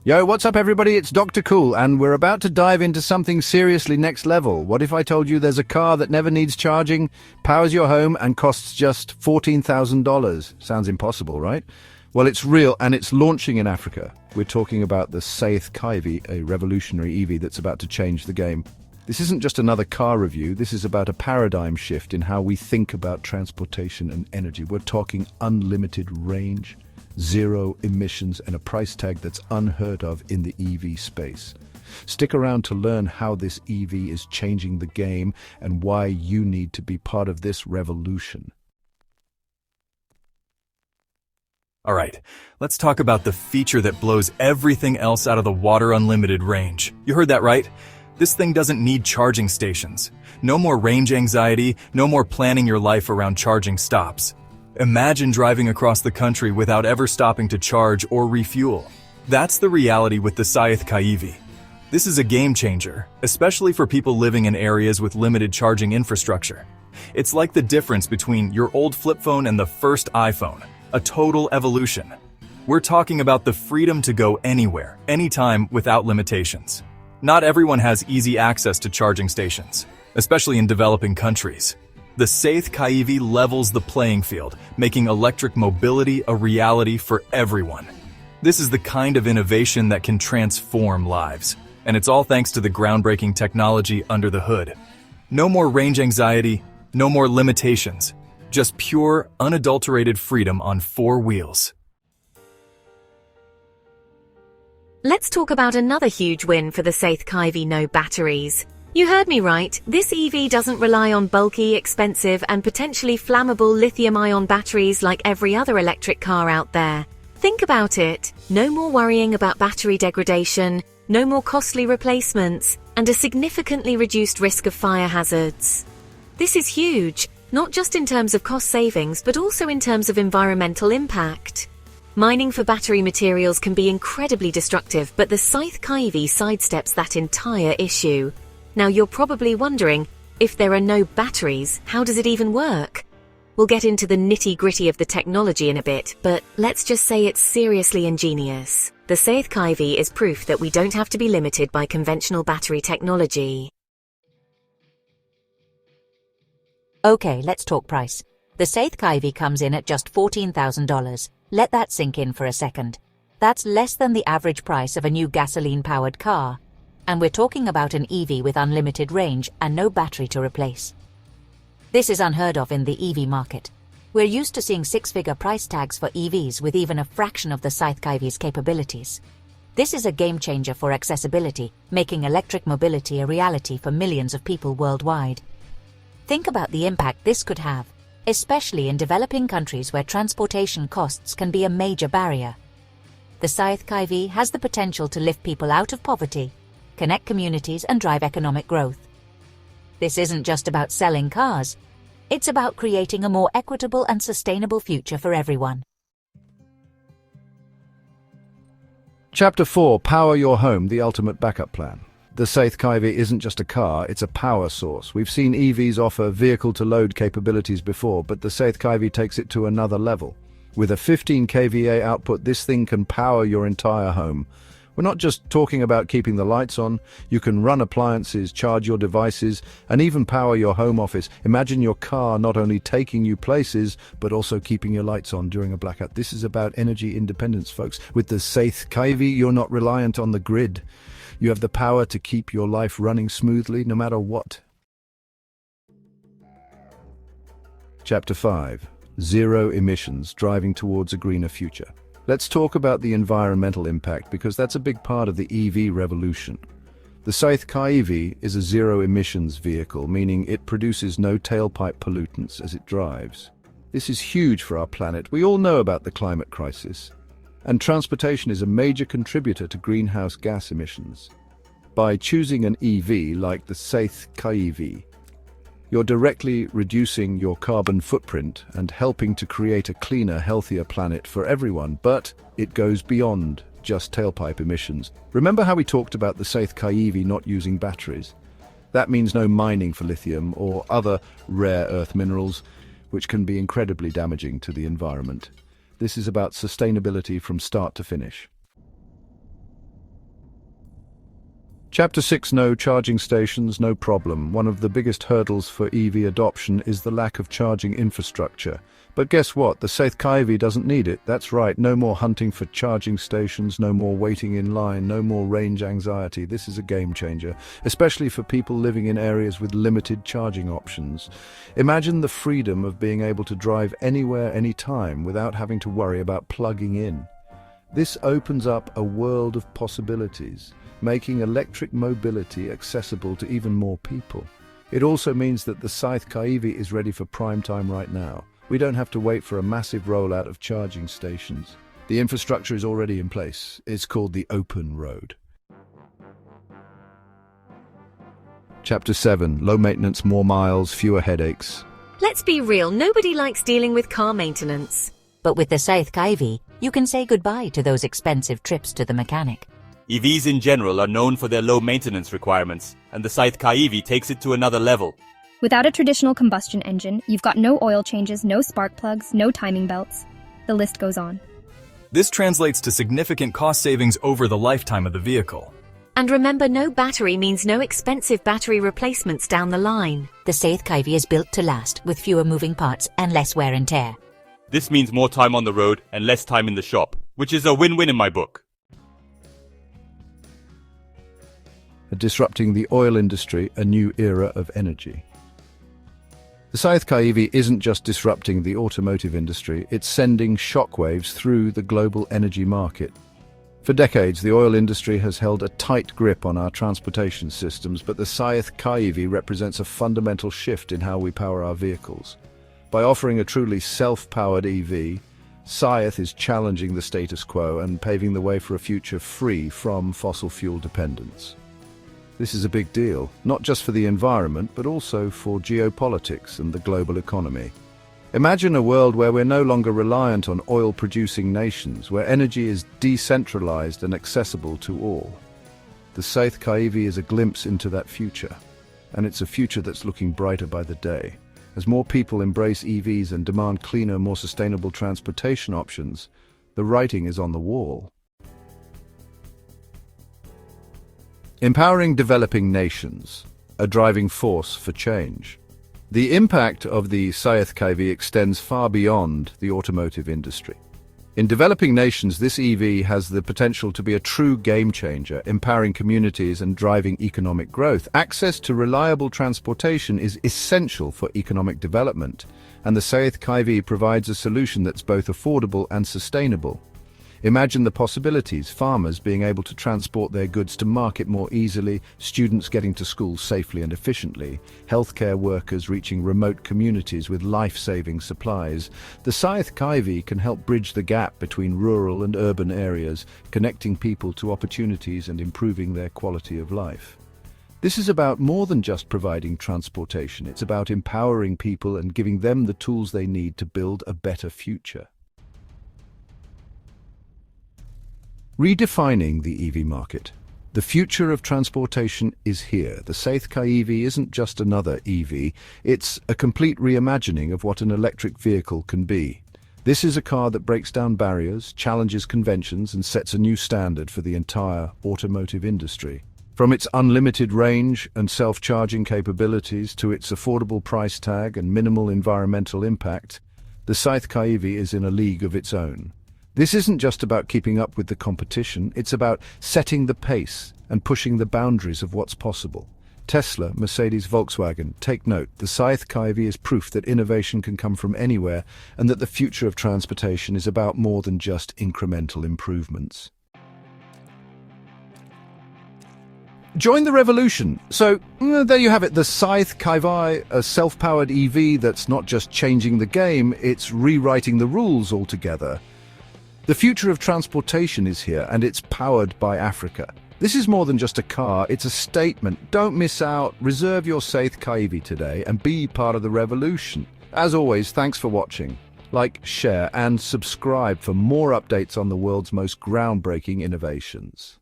Yo, what's up everybody? It's Dr. Cool, and we're about to dive into something seriously next level. What if I told you there's a car that never needs charging, powers your home, and costs just $14,000? Sounds impossible, right? Well, it's real, and it's launching in Africa. We're talking about the Sathi KY, a revolutionary EV that's about to change the game. This isn't just another car review, this is about a paradigm shift in how we think about transportation and energy. We're talking unlimited range, zero emissions, and a price tag that's unheard of in the EV space. Stick around to learn how this EV is changing the game and why you need to be part of this revolution. All right, let's talk about the feature that blows everything else out of the water: unlimited range. You heard that right? This thing doesn't need charging stations. No more range anxiety, no more planning your life around charging stops. Imagine driving across the country without ever stopping to charge or refuel. That's the reality with the Sathi KY. This is a game changer, especially for people living in areas with limited charging infrastructure. It's like the difference between your old flip phone and the first iPhone, a total evolution. We're talking about the freedom to go anywhere, anytime, without limitations. Not everyone has easy access to charging stations, especially in developing countries. The Sathi KY levels the playing field, making electric mobility a reality for everyone. This is the kind of innovation that can transform lives, and it's all thanks to the groundbreaking technology under the hood. No more range anxiety, no more limitations, just pure, unadulterated freedom on four wheels. Let's talk about another huge win for the Sathi KY: no batteries. You heard me right, this EV doesn't rely on bulky, expensive, and potentially flammable lithium-ion batteries like every other electric car out there. Think about it. No more worrying about battery degradation, no more costly replacements, and a significantly reduced risk of fire hazards. This is huge, not just in terms of cost savings, but also in terms of environmental impact. Mining for battery materials can be incredibly destructive, but the Sathi KY sidesteps that entire issue. Now you're probably wondering, if there are no batteries, how does it even work? We'll get into the nitty-gritty of the technology in a bit, but let's just say it's seriously ingenious. The Sathi KY is proof that we don't have to be limited by conventional battery technology. Okay, let's talk price. The Sathi KY comes in at just $14,000. Let that sink in for a second. That's less than the average price of a new gasoline-powered car. And we're talking about an EV with unlimited range and no battery to replace. This is unheard of in the EV market. We're used to seeing six-figure price tags for EVs with even a fraction of the Sathi KY's capabilities. This is a game changer for accessibility, making electric mobility a reality for millions of people worldwide. Think about the impact this could have, especially in developing countries where transportation costs can be a major barrier. The Sathi KY has the potential to lift people out of poverty, connect communities, and drive economic growth. This isn't just about selling cars. It's about creating a more equitable and sustainable future for everyone. Chapter 4, Power Your Home, the Ultimate Backup Plan. The Sathi KY isn't just a car, it's a power source. We've seen EVs offer vehicle-to-load capabilities before, but the Sathi KY takes it to another level. With a 15 kVA output, this thing can power your entire home. We're not just talking about keeping the lights on. You can run appliances, charge your devices, and even power your home office. Imagine your car not only taking you places, but also keeping your lights on during a blackout. This is about energy independence, folks. With the Sathi KY, you're not reliant on the grid. You have the power to keep your life running smoothly, no matter what. Chapter 5. Zero emissions, driving towards a greener future. Let's talk about the environmental impact, because that's a big part of the EV revolution. The Sathi KY is a zero-emissions vehicle, meaning it produces no tailpipe pollutants as it drives. This is huge for our planet. We all know about the climate crisis, and transportation is a major contributor to greenhouse gas emissions. By choosing an EV like the Sathi KY, you're directly reducing your carbon footprint and helping to create a cleaner, healthier planet for everyone. But it goes beyond just tailpipe emissions. Remember how we talked about the Sathi KY not using batteries? That means no mining for lithium or other rare earth minerals, which can be incredibly damaging to the environment. This is about sustainability from start to finish. Chapter 6: No charging stations, no problem. One of the biggest hurdles for EV adoption is the lack of charging infrastructure. But guess what? The Sathi KY doesn't need it. That's right, no more hunting for charging stations, no more waiting in line, no more range anxiety. This is a game changer, especially for people living in areas with limited charging options. Imagine the freedom of being able to drive anywhere, anytime, without having to worry about plugging in. This opens up a world of possibilities, making electric mobility accessible to even more people. It also means that the Sathi KY is ready for prime time right now. We don't have to wait for a massive rollout of charging stations. The infrastructure is already in place. It's called the open road. Chapter 7: Low maintenance, more miles, fewer headaches. Let's be real, nobody likes dealing with car maintenance. But with the Sathi KY, you can say goodbye to those expensive trips to the mechanic. EVs in general are known for their low maintenance requirements, and the Sathi KY takes it to another level. Without a traditional combustion engine, you've got no oil changes, no spark plugs, no timing belts. The list goes on. This translates to significant cost savings over the lifetime of the vehicle. And remember, no battery means no expensive battery replacements down the line. The Sathi KY is built to last, with fewer moving parts and less wear and tear. This means more time on the road and less time in the shop, which is a win-win in my book. Disrupting the oil industry, a new era of energy. The Sathi KY isn't just disrupting the automotive industry, it's sending shockwaves through the global energy market. For decades, the oil industry has held a tight grip on our transportation systems, but the Sathi KY represents a fundamental shift in how we power our vehicles. By offering a truly self-powered EV, Sathi is challenging the status quo and paving the way for a future free from fossil fuel dependence. This is a big deal, not just for the environment, but also for geopolitics and the global economy. Imagine a world where we're no longer reliant on oil-producing nations, where energy is decentralized and accessible to all. The Sathi KY is a glimpse into that future, and it's a future that's looking brighter by the day. As more people embrace EVs and demand cleaner, more sustainable transportation options, the writing is on the wall. Empowering developing nations, a driving force for change. The impact of the Sathi KY extends far beyond the automotive industry. In developing nations, this EV has the potential to be a true game changer, empowering communities and driving economic growth. Access to reliable transportation is essential for economic development, and the Sathi KY provides a solution that's both affordable and sustainable. Imagine the possibilities: farmers being able to transport their goods to market more easily, students getting to school safely and efficiently, healthcare workers reaching remote communities with life-saving supplies. The Sathi KY can help bridge the gap between rural and urban areas, connecting people to opportunities and improving their quality of life. This is about more than just providing transportation. It's about empowering people and giving them the tools they need to build a better future. Redefining the EV market. The future of transportation is here. The Sathi KY isn't just another EV, it's a complete reimagining of what an electric vehicle can be. This is a car that breaks down barriers, challenges conventions, and sets a new standard for the entire automotive industry. From its unlimited range and self-charging capabilities to its affordable price tag and minimal environmental impact, the Sathi KY is in a league of its own. This isn't just about keeping up with the competition, it's about setting the pace and pushing the boundaries of what's possible. Tesla, Mercedes, Volkswagen, take note, the Sathi KY is proof that innovation can come from anywhere and that the future of transportation is about more than just incremental improvements. Join the revolution. So, there you have it, the Sathi KY, a self-powered EV that's not just changing the game, it's rewriting the rules altogether. The future of transportation is here, and it's powered by Africa. This is more than just a car, it's a statement. Don't miss out, reserve your Sathi KY today, and be part of the revolution. As always, thanks for watching. Like, share, and subscribe for more updates on the world's most groundbreaking innovations.